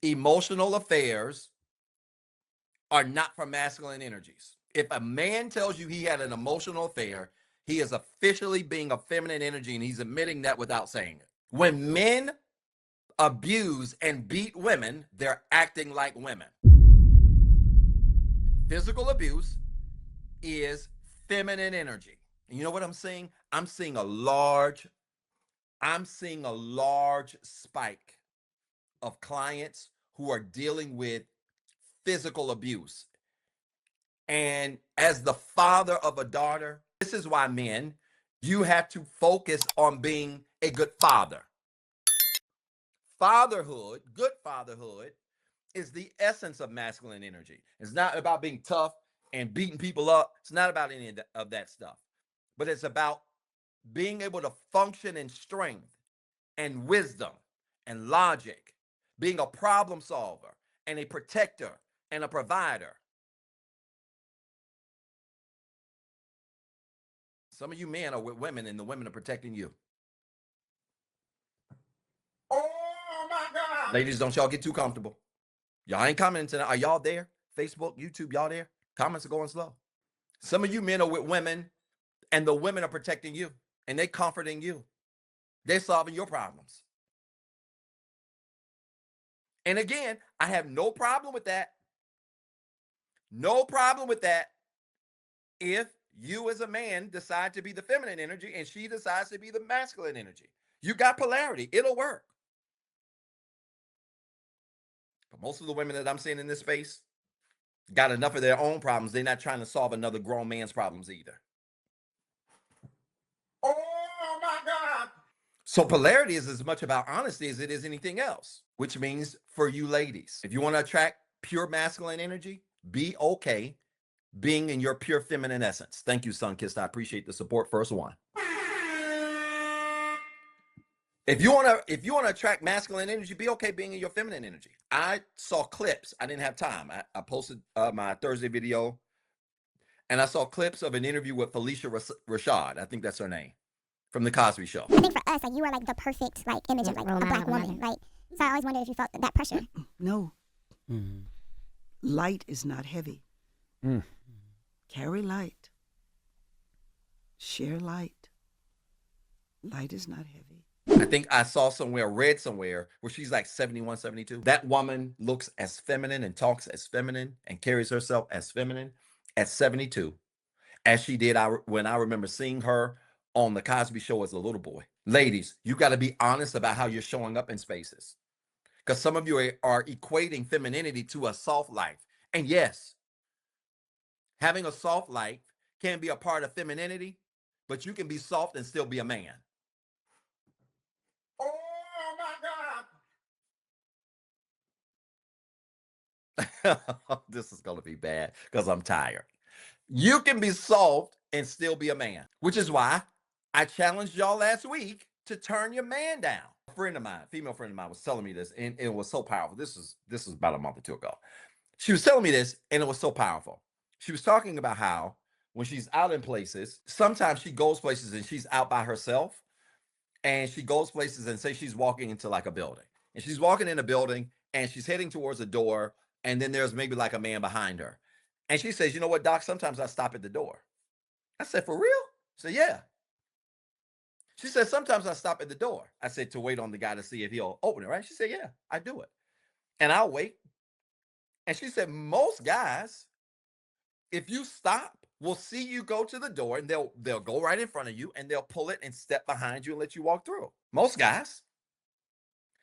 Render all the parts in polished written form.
Emotional affairs are not for masculine energies. If a man tells you he had an emotional affair, he is officially being a feminine energy, and he's admitting that without saying it. When men abuse and beat women, they're acting like women. Physical abuse is feminine energy. And you know what I'm seeing? I'm seeing a large spike of clients who are dealing with physical abuse. And as the father of a daughter, this is why, men, you have to focus on being a good father. Fatherhood, good fatherhood, is the essence of masculine energy. It's not about being tough and beating people up. It's not about any of that stuff. But it's about being able to function in strength and wisdom and logic, being a problem solver and a protector and a provider. Some of you men are with women and the women are protecting you. Oh my God. Ladies, don't y'all get too comfortable. Y'all ain't commenting tonight. Are y'all there? Facebook, YouTube, y'all there? Comments are going slow. Some of you men are with women and the women are protecting you and they comforting you. They're solving your problems. And again, I have no problem with that. No problem with that if you as a man decide to be the feminine energy and she decides to be the masculine energy. You got polarity. It'll work. But most of the women that I'm seeing in this space got enough of their own problems. They're not trying to solve another grown man's problems either. Oh my God. So polarity is as much about honesty as it is anything else, which means for you ladies, if you want to attract pure masculine energy, be okay being in your pure feminine essence. Thank you, Sunkissed. I appreciate the support. First one. If you want to attract masculine energy, be okay being in your feminine energy. I saw clips. I didn't have time. I posted my Thursday video, and I saw clips of an interview with Felicia Rashad. I think that's her name, from the Cosby Show. I think for us, like, you are like the perfect like image of like a black woman, right? So I always wondered if you felt that pressure. No. Light is not heavy. Carry light. Share light. Light is not heavy. I think I saw somewhere, read somewhere, where she's like 71, 72. That woman looks as feminine and talks as feminine and carries herself as feminine at 72 as she did when I remember seeing her on the Cosby Show as a little boy. Ladies, you got to be honest about how you're showing up in spaces, because some of you are equating femininity to a soft life. And yes, having a soft life can be a part of femininity, but you can be soft and still be a man. Oh my God. This is going to be bad because I'm tired. You can be soft and still be a man, which is why I challenged y'all last week to turn your man down. A friend of mine, female friend of mine, was telling me this, and it was so powerful. This was about a month or two ago. She was telling me this, and it was so powerful. She was talking about how when she's out in places, sometimes she goes places and she's out by herself, and she goes places and say she's walking into like a building, and she's walking in a building and she's heading towards a door, and then there's maybe like a man behind her. And she says, you know what, Doc, sometimes I stop at the door. I said, for real? She said, yeah. She said, sometimes I stop at the door. I said, to wait on the guy to see if he'll open it, right? She said, yeah, I do it. And I'll wait. And she said, most guys, if you stop, will see you go to the door, and they'll go right in front of you, and they'll pull it and step behind you and let you walk through. Most guys.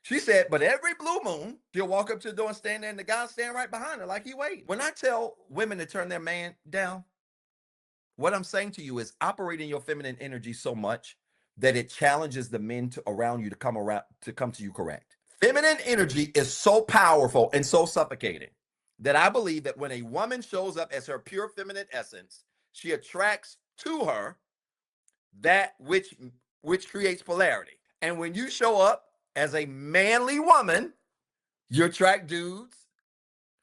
She said, but every blue moon, she'll walk up to the door and stand there, and the guy stand right behind her like he waiting. When I tell women to turn their man down, what I'm saying to you is operate in your feminine energy so much that it challenges the men around you to come to you correct. Feminine energy is so powerful and so suffocating that I believe that when a woman shows up as her pure feminine essence, she attracts to her that which creates polarity. And when you show up as a manly woman, you attract dudes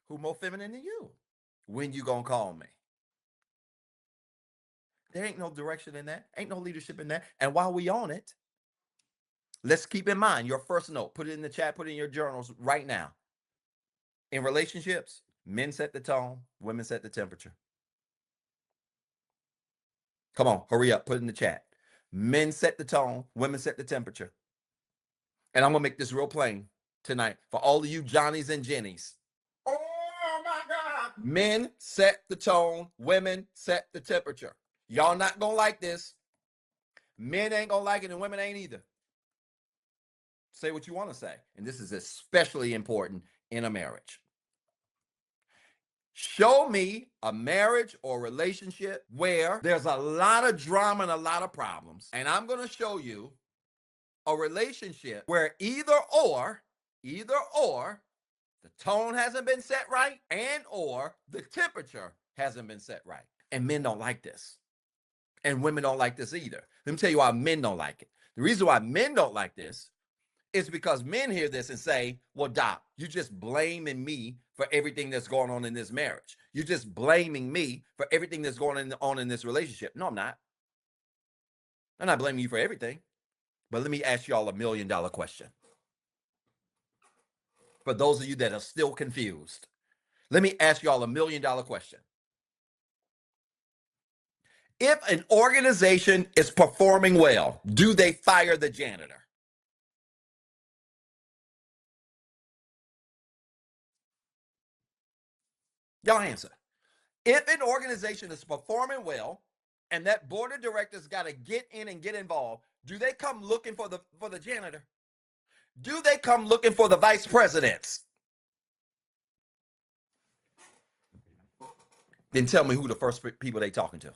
who are more feminine than you. When you gonna call me? There ain't no direction in that. Ain't no leadership in that. And while we on it, let's keep in mind your first note. Put it in the chat. Put it in your journals right now. In relationships, men set the tone, women set the temperature. Come on, hurry up, put it in the chat. Men set the tone, women set the temperature. And I'm going to make this real plain tonight for all of you Johnnies and Jennies. Oh my God. Men set the tone, women set the temperature. Y'all not going to like this. Men ain't going to like it, and women ain't either. Say what you want to say. And this is especially important in a marriage. Show me a marriage or relationship where there's a lot of drama and a lot of problems. And I'm going to show you a relationship where either or, the tone hasn't been set right and or the temperature hasn't been set right. And men don't like this. And women don't like this either. Let me tell you why men don't like it. The reason why men don't like this is because men hear this and say, well, Doc, you're just blaming me for everything that's going on in this marriage. You're just blaming me for everything that's going on in this relationship. No, I'm not. I'm not blaming you for everything. But let me ask y'all $1 million question. For those of you that are still confused, let me ask y'all $1 million question. If an organization is performing well, do they fire the janitor? Y'all answer. If an organization is performing well and that board of directors got to get in and get involved, do they come looking for the janitor? Do they come looking for the vice presidents? Then tell me who the first people they talking to.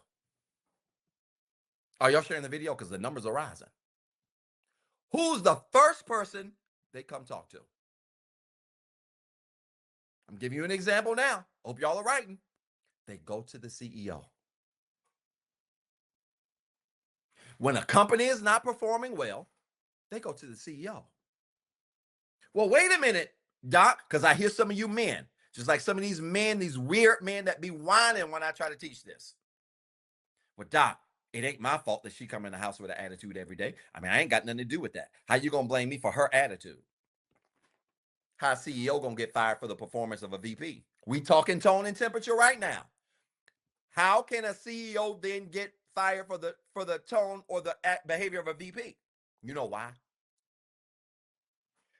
Are y'all sharing the video? Because the numbers are rising. Who's the first person they come talk to? I'm giving you an example now. Hope y'all are writing. They go to the CEO. When a company is not performing well, they go to the CEO. Well, wait a minute, Doc, because I hear some of you men, just like some of these men, these weird men that be whining when I try to teach this. Well, Doc, it ain't my fault that she come in the house with an attitude every day. I mean, I ain't got nothing to do with that. How you gonna blame me for her attitude? How a CEO gonna get fired for the performance of a VP? We talking tone and temperature right now. How can a CEO then get fired for the tone or the behavior of a VP? You know why?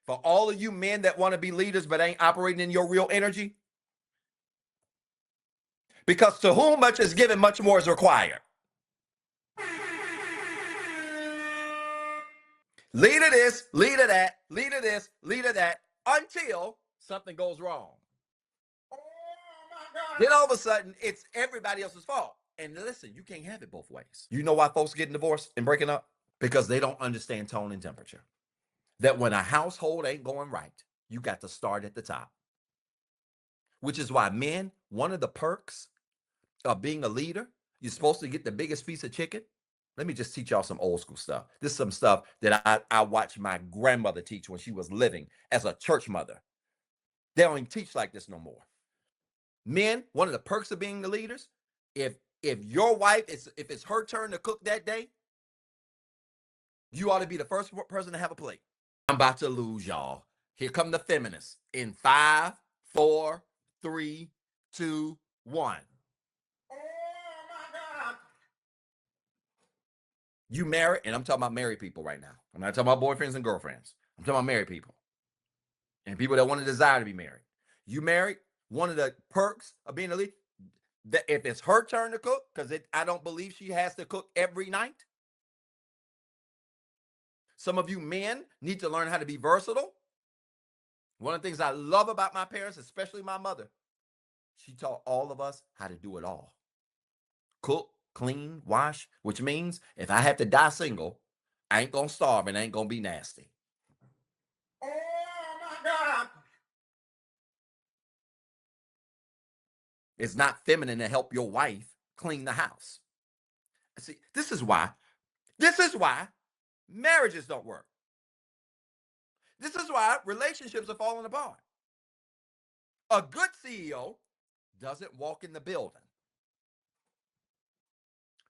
For all of you men that want to be leaders but ain't operating in your real energy, because to whom much is given, much more is required. Leader this, leader that, leader this, leader that, until something goes wrong. Oh my God. Then all of a sudden, it's everybody else's fault. And listen, you can't have it both ways. You know why folks getting divorced and breaking up? Because they don't understand tone and temperature. That when a household ain't going right, you got to start at the top. Which is why men, one of the perks of being a leader, you're supposed to get the biggest piece of chicken. Let me just teach y'all some old school stuff. This is some stuff that I watched my grandmother teach when she was living as a church mother. They don't even teach like this no more. Men, one of the perks of being the leaders, if your wife, if it's her turn to cook that day, you ought to be the first person to have a plate. I'm about to lose y'all. Here come the feminists in 5, 4, 3, 2, 1. Oh my God. You married, and I'm talking about married people right now. I'm not talking about boyfriends and girlfriends. I'm talking about married people and people that want to desire to be married. You married, one of the perks of being a leader, that if it's her turn to cook, because I don't believe she has to cook every night. Some of you men need to learn how to be versatile. One of the things I love about my parents, especially my mother, she taught all of us how to do it all. Cook, clean, wash, which means if I have to die single, I ain't gonna starve and I ain't gonna be nasty. Oh my God. It's not feminine to help your wife clean the house. See, this is why marriages don't work. This is why relationships are falling apart. A good CEO doesn't walk in the building,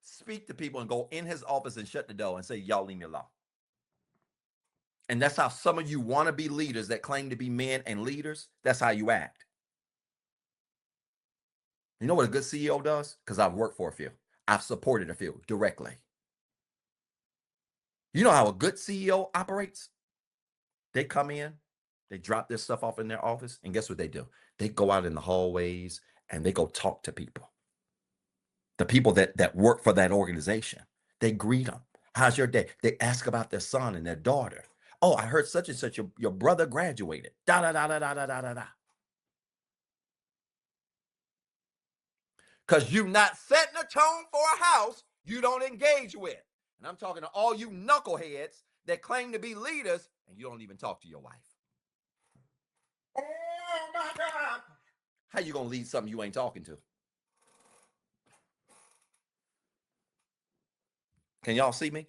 speak to people, and go in his office and shut the door and say, y'all leave me alone. And that's how some of you want to be leaders that claim to be men and leaders. That's how you act. You know what a good CEO does? Because I've worked for a few. I've supported a few directly. You know how a good CEO operates? They come in, they drop their stuff off in their office, and guess what they do? They go out in the hallways and they go talk to people. The people that work for that organization. They greet them. How's your day? They ask about their son and their daughter. Oh, I heard such and such, your brother graduated. Da da da da da da da da. Because you're not setting a tone for a house you don't engage with. And I'm talking to all you knuckleheads that claim to be leaders and you don't even talk to your wife. Oh my God. How you gonna lead something you ain't talking to? Can y'all see me?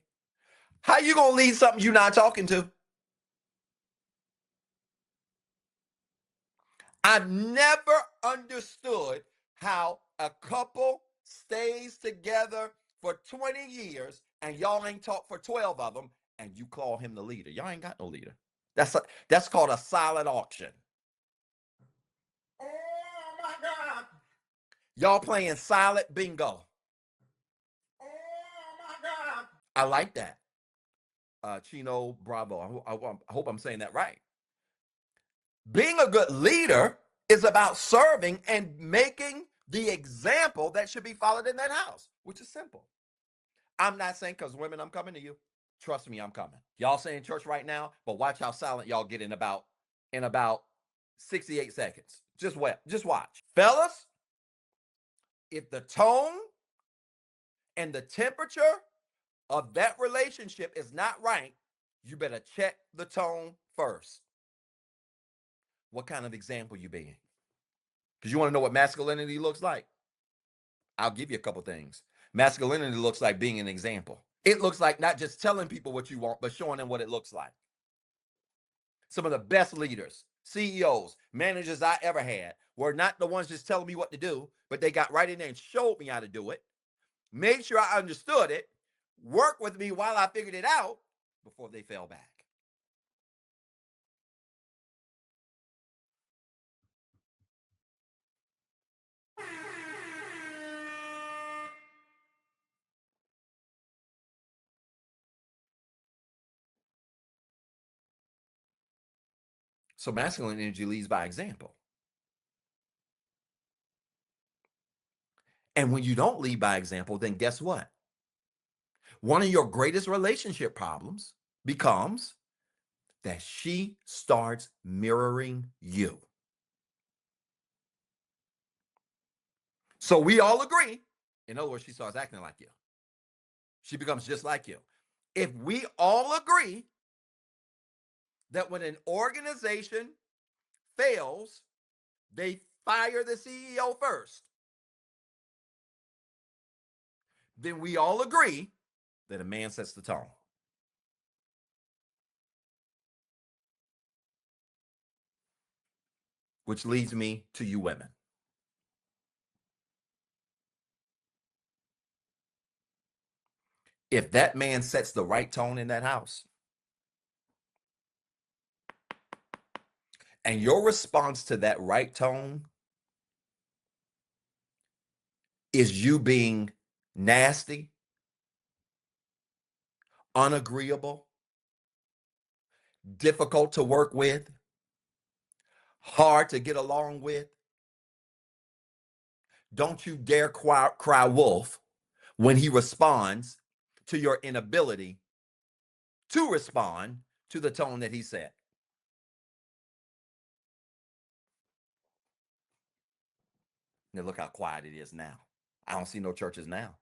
How you gonna lead something you not talking to? I've never understood how a couple stays together for 20 years and y'all ain't talked for 12 of them and you call him the leader. Y'all ain't got no leader. That's called a silent auction. Oh my God. Y'all playing silent bingo. Oh my God. I like that. Chino Bravo. I hope I'm saying that right. Being a good leader is about serving and making the example that should be followed in that house, which is simple. I'm not saying, because women, I'm coming to you. Trust me, I'm coming. Y'all saying church right now, but watch how silent y'all get in about 68 seconds. Just watch. Fellas, if the tone and the temperature of that relationship is not right, you better check the tone first. What kind of example you being? Because you want to know what masculinity looks like? I'll give you a couple things. Masculinity looks like being an example. It looks like not just telling people what you want, but showing them what it looks like. Some of the best leaders, CEOs, managers I ever had were not the ones just telling me what to do, but they got right in there and showed me how to do it, made sure I understood it, worked with me while I figured it out before they fell back. So masculine energy leads by example. And when you don't lead by example, then guess what? One of your greatest relationship problems becomes that she starts mirroring you. So we all agree. In other words, she starts acting like you. She becomes just like you. If we all agree that when an organization fails, they fire the CEO first, then we all agree that a man sets the tone. Which leads me to you women. If that man sets the right tone in that house, and your response to that right tone is you being nasty, unagreeable, difficult to work with, hard to get along with, don't you dare cry wolf when he responds to your inability to respond to the tone that he set. Now look how quiet it is now. I don't see no churches now.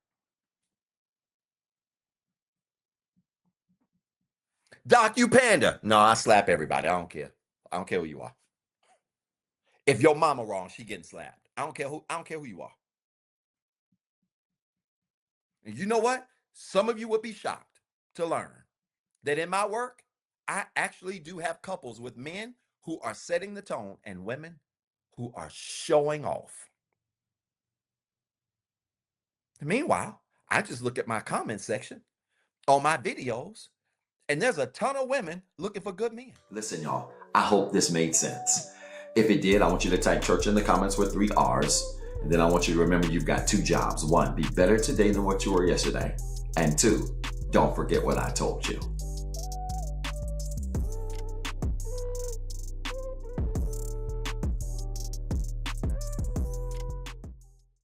Doc, you panda. No, I slap everybody. I don't care. I don't care who you are. If your mama wrong, she getting slapped. I don't care who you are. And you know what? Some of you would be shocked to learn that in my work, I actually do have couples with men who are setting the tone and women who are showing off. Meanwhile, I just look at my comment section on my videos, and there's a ton of women looking for good men. Listen, y'all, I hope this made sense. If it did, I want you to type church in the comments with 3 R's. And then I want you to remember you've got 2 jobs. 1, be better today than what you were yesterday. And 2, don't forget what I told you.